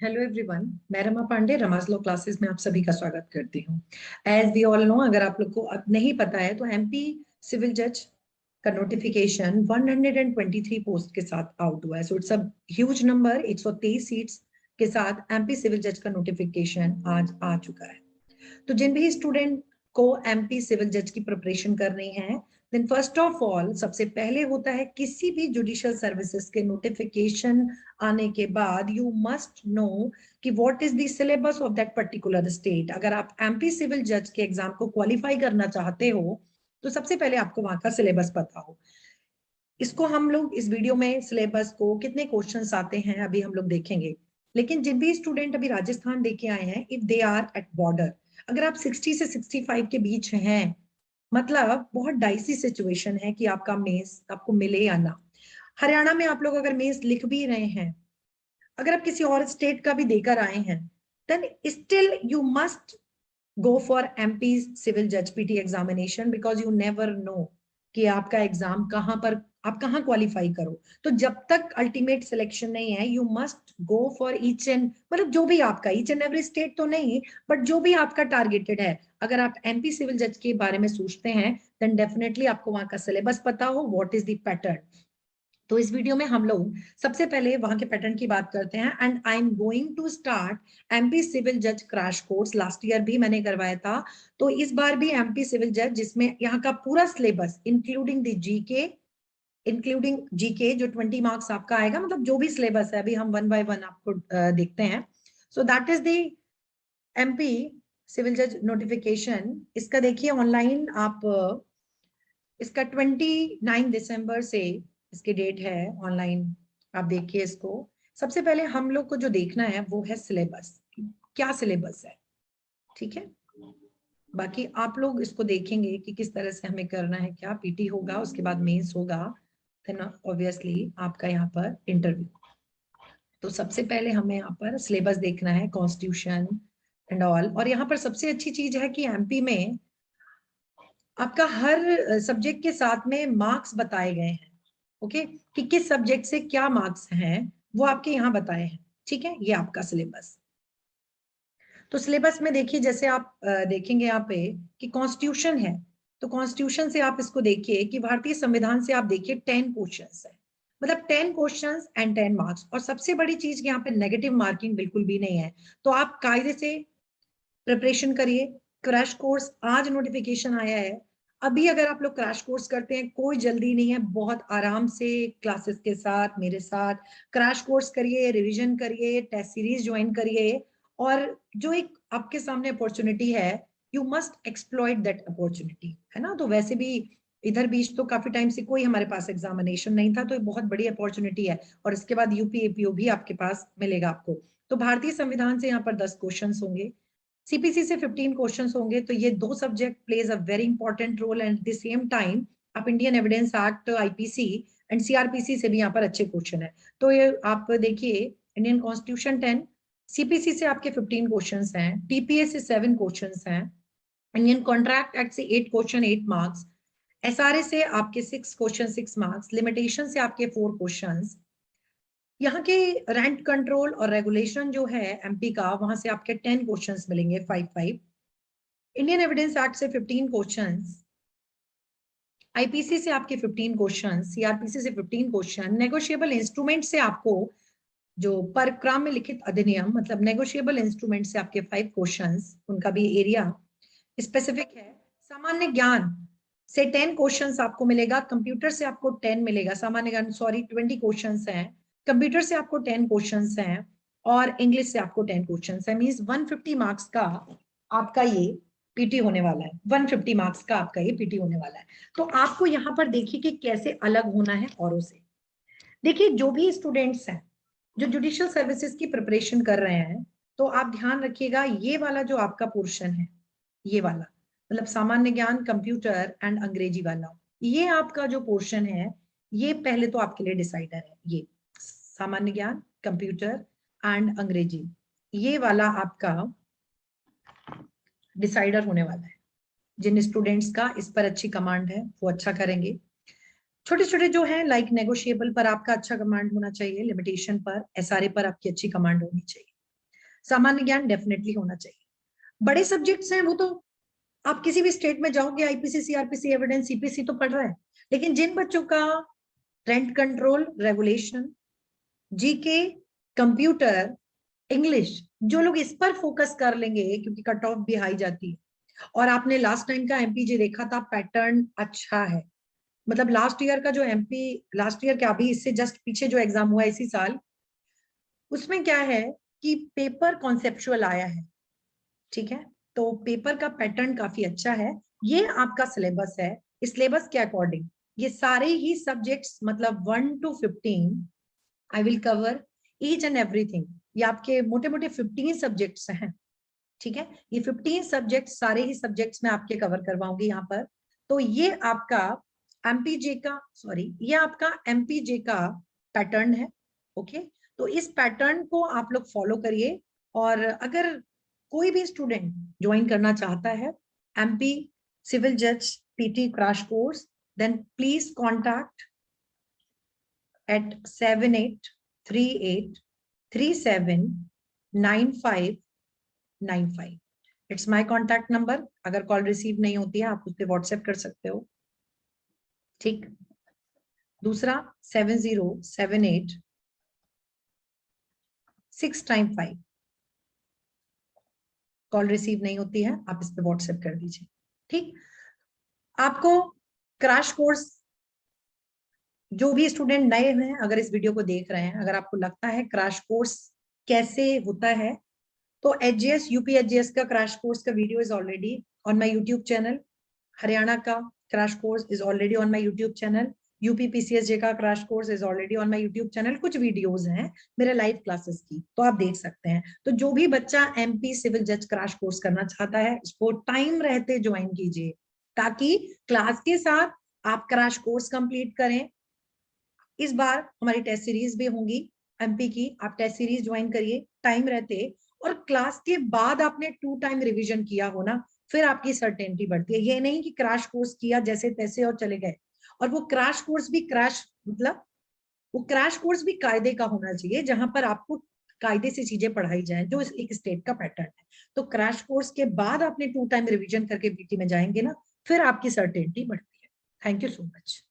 Hello everyone, मैं Rama Pandey रमाज law classes में आप सभी का स्वागत करती हूँ। एज वी ऑल नो, अगर आप लोग को अब नहीं पता है तो एमपी सिविल जज का नोटिफिकेशन 123 पोस्ट के साथ आउट हुआ है। So it's a huge number, 123 seats के साथ एमपी सिविल जज का नोटिफिकेशन आज आ चुका है। तो जिन भी स्टूडेंट को एमपी सिविल जज की प्रिपरेशन करनी है, देन फर्स्ट ऑफ ऑल सबसे पहले होता है किसी भी जुडिशियल सर्विसेज के नोटिफिकेशन आने के बाद यू मस्ट नो कि what is the syllabus of that particular state. अगर आप एमपी सिविल जज के एग्जाम को क्वालिफाई करना चाहते हो तो सबसे पहले आपको वहां का सिलेबस पता हो। इसको हम लोग इस वीडियो में सिलेबस को कितने क्वेश्चंस आते हैं अभी हम लोग देखेंगे। लेकिन जिन भी स्टूडेंट अभी राजस्थान देके आए हैं, if they are at border, अगर आप 60 से 65 के बीच हैं, मतलब बहुत डाइसी सिचुएशन है कि आपका मेंस आपको मिले या ना। हरियाणा में आप लोग अगर मेंस लिख भी रहे हैं, अगर आप किसी और स्टेट का भी देकर आए हैं, then still you must go for MP civil जज PT examination, because you never know कि आपका एग्जाम कहाँ पर आप कहाँ क्वालिफाई करो। तो जब तक अल्टीमेट सिलेक्शन नहीं है, you must go for each and, मतलब जो भी आपका ईच एंड एवरी स्टेट तो नहीं, बट जो भी आपका टारगेटेड है। अगर आप एमपी सिविल जज के बारे में सोचते हैं, देन डेफिनेटली आपको वहां का सिलेबस पता हो, व्हाट इज द पैटर्न। तो इस वीडियो में हम लोग सबसे पहले वहां के पैटर्न की बात करते हैं। And I am going to start MP civil जज क्रैश कोर्स। लास्ट ईयर भी मैंने करवाया था, तो इस बार भी एमपी सिविल जज, जिसमें यहाँ का पूरा syllabus including the GK, including GK जो 20 मार्क्स आपका आएगा, मतलब जो भी सिलेबस है अभी हम वन बाय वन आपको देखते हैं। So that is the MP civil जज नोटिफिकेशन। इसका देखिए ऑनलाइन आप, इसका 29 दिसंबर से इसकी डेट है ऑनलाइन, आप देखिए इसको। सबसे पहले हम लोग को जो देखना है वो है सिलेबस, क्या सिलेबस है, ठीक है। बाकी आप लोग इसको देखेंगे कि किस तरह से हमें करना है, क्या पीटी होगा, उसके बाद मेंस होगा, देन ऑब्वियसली आपका यहाँ पर इंटरव्यू। तो सबसे पहले हमें यहाँ पर सिलेबस देखना है, कॉन्स्टिट्यूशन एंड ऑल। और यहाँ पर सबसे अच्छी चीज है कि एमपी में आपका हर सब्जेक्ट के साथ में मार्क्स बताए गए हैं। ओके, कि किस सब्जेक्ट से क्या मार्क्स हैं वो आपके यहाँ बताए हैं, ठीक है। ये आपका सिलेबस। तो सिलेबस में देखिए, जैसे आप देखेंगे यहाँ पे कि कॉन्स्टिट्यूशन है, तो कॉन्स्टिट्यूशन से आप इसको देखिए कि भारतीय संविधान से आप देखिए 10 क्वेश्चंस है, मतलब 10 क्वेश्चंस एंड 10 मार्क्स। और सबसे बड़ी चीज यहाँ पे नेगेटिव मार्किंग बिल्कुल भी नहीं है। तो आप कायदे से प्रिपरेशन करिए। क्रैश कोर्स आज नोटिफिकेशन आया है, अभी अगर आप लोग क्रैश कोर्स करते हैं, कोई जल्दी नहीं है, बहुत आराम से क्लासेस के साथ मेरे साथ क्रैश कोर्स करिए, रिवीजन करिए, टेस्ट सीरीज ज्वाइन करिए। और जो एक आपके सामने अपॉर्चुनिटी है, you must exploit that opportunity, है ना। तो वैसे भी इधर बीच तो काफी टाइम से कोई हमारे पास एग्जामिनेशन नहीं था, तो एक बहुत बड़ी अपॉर्चुनिटी है। और इसके बाद यूपी एपीओ भी आपके पास मिलेगा आपको। तो भारतीय संविधान से यहाँ पर 10 क्वेश्चन होंगे, सीपीसी से 15 क्वेश्चंस होंगे। तो ये दो subject plays a very important role. And the same time आप Indian Evidence Act, IPC and CrPC से भी यहाँ पर अच्छे क्वेश्चन है। तो ये आप देखिए, इंडियन कॉन्स्टिट्यूशन 10, सीपीसी से आपके 15 क्वेश्चंस हैं, टीपीए से 7 क्वेश्चंस हैं, इंडियन कॉन्ट्रैक्ट एक्ट से 8 क्वेश्चन 8 मार्क्स, एसआरए से आपके 6 क्वेश्चन 6 मार्क्स, लिमिटेशन से आपके 4 क्वेश्चंस। यहाँ के रेंट कंट्रोल और रेगुलेशन जो है एमपी का, वहां से आपके 10 क्वेश्चंस मिलेंगे, 5 5। इंडियन एविडेंस एक्ट से 15 क्वेश्चंस, आईपीसी से आपके 15 क्वेश्चन, सीआरपीसी से 15 क्वेश्चन, नेगोशिएबल इंस्ट्रूमेंट से आपको जो परक्राम में लिखित अधिनियम, मतलब नेगोशिएबल इंस्ट्रूमेंट से आपके 5 क्वेश्चंस, उनका भी एरिया स्पेसिफिक है। सामान्य ज्ञान से 10 क्वेश्चंस आपको मिलेगा, कंप्यूटर से आपको 10 मिलेगा, सामान्य ज्ञान सॉरी 20 क्वेश्चंस हैं, कंप्यूटर से आपको 10 क्वेश्चंस हैं, और इंग्लिश से आपको 10 क्वेश्चंस है। मींस 150 मार्क्स का आपका ये पीटी होने वाला है, 150 मार्क्स का आपका ये पीटी होने वाला है। तो आपको यहाँ पर देखिए कि कैसे अलग होना है औरों से। देखिए, जो भी स्टूडेंट्स हैं जो जुडिशियल सर्विसेज की प्रिपरेशन कर रहे हैं, तो आप ध्यान रखिएगा, ये वाला जो आपका पोर्शन है, ये वाला मतलब सामान्य ज्ञान, कंप्यूटर एंड अंग्रेजी वाला, ये आपका जो पोर्शन है, ये पहले तो आपके लिए डिसाइडर है। ये सामान्य ज्ञान, कंप्यूटर एंड अंग्रेजी, ये वाला आपका डिसाइडर होने वाला है। जिन स्टूडेंट्स का इस पर अच्छी कमांड है वो अच्छा करेंगे। छोटे छोटे जो है, लाइक नेगोशिएबल पर आपका अच्छा कमांड होना चाहिए, लिमिटेशन पर, एसआरए पर आपकी अच्छी कमांड होनी चाहिए। सामान्य ज्ञान डेफिनेटली होना चाहिए। बड़े सब्जेक्ट्स हैं वो तो आप किसी भी स्टेट में जाओगे, आईपीसी, सीआरपीसी, एविडेंस, सीपीसी तो पढ़ रहा है। लेकिन जिन बच्चों का rent control, regulation, GK, computer, English, जो लोग इस पर फोकस कर लेंगे क्योंकि कट ऑफ भी हाई जाती है, और आपने लास्ट टाइम का एमपीजे देखा था, पैटर्न अच्छा है। मतलब लास्ट ईयर का जो एमपी, लास्ट ईयर क्या, अभी इससे जस्ट पीछे जो एग्जाम हुआ इसी साल, उसमें क्या है कि पेपर कॉन्सेप्चुअल आया है, ठीक है। तो पेपर का पैटर्न काफी अच्छा है। ये आपका सिलेबस है, इस सिलेबस के अकॉर्डिंग ये सारे ही सब्जेक्ट्स, मतलब 1 to 15 I will cover each and everything. ये आपके मोटे मोटे 15 सब्जेक्ट्स हैं, ठीक है। ये 15 सब्जेक्ट, सारे ही सब्जेक्ट्स मैं आपके कवर करवाऊंगी यहाँ पर। तो ये आपका एमपीजे का, सॉरी, ये आपका एमपीजे का पैटर्न है, ओके। तो इस पैटर्न को आप लोग फॉलो करिए। और अगर कोई भी स्टूडेंट ज्वाइन करना चाहता है एमपी सिविल जज PT crash course, then please contact at 7838379595। It's my contact number. अगर कॉल रिसीव नहीं होती है आप उस पर व्हाट्सएप कर सकते हो, ठीक। दूसरा 7078 6 टाइम 5। कॉल रिसीव नहीं होती है आप इस पे व्हाट्सएप कर दीजिए, ठीक। आपको क्रैश कोर्स, जो भी स्टूडेंट नए हैं अगर इस वीडियो को देख रहे हैं, अगर आपको लगता है क्रैश कोर्स कैसे होता है, तो एचजीएस, यूपी एचजीएस का क्रैश कोर्स का video is already on my YouTube channel. Haryana का crash course is already on my YouTube channel. UP PCSJ का crash course is already on my YouTube channel. कुछ videos हैं मेरे live classes की, तो आप देख सकते हैं। तो जो भी बच्चा एमपी सिविल जज क्रैश कोर्स करना चाहता है उसको टाइम रहते ज्वाइन कीजिए, ताकि क्लास के साथ आप क्रैश कोर्स कंप्लीट करें। इस बार हमारी टेस्ट सीरीज भी होंगी एमपी की, आप टेस्ट सीरीज ज्वाइन करिए टाइम रहते। और क्लास के बाद आपने 2 टाइम रिवीजन किया हो ना, फिर आपकी सर्टेनिटी बढ़ती है। ये नहीं कि क्रैश कोर्स किया जैसे तैसे और चले गए। और वो क्रैश कोर्स भी क्रैश, मतलब वो क्रैश कोर्स भी कायदे का होना चाहिए, जहां पर आपको कायदे से चीजें पढ़ाई जाए, जो एक स्टेट का पैटर्न है। तो क्रैश कोर्स के बाद आपने 2 टाइम रिवीजन करके पीटी में जाएंगे ना, फिर आपकी सर्टेनिटी बढ़ती है। Thank you so much.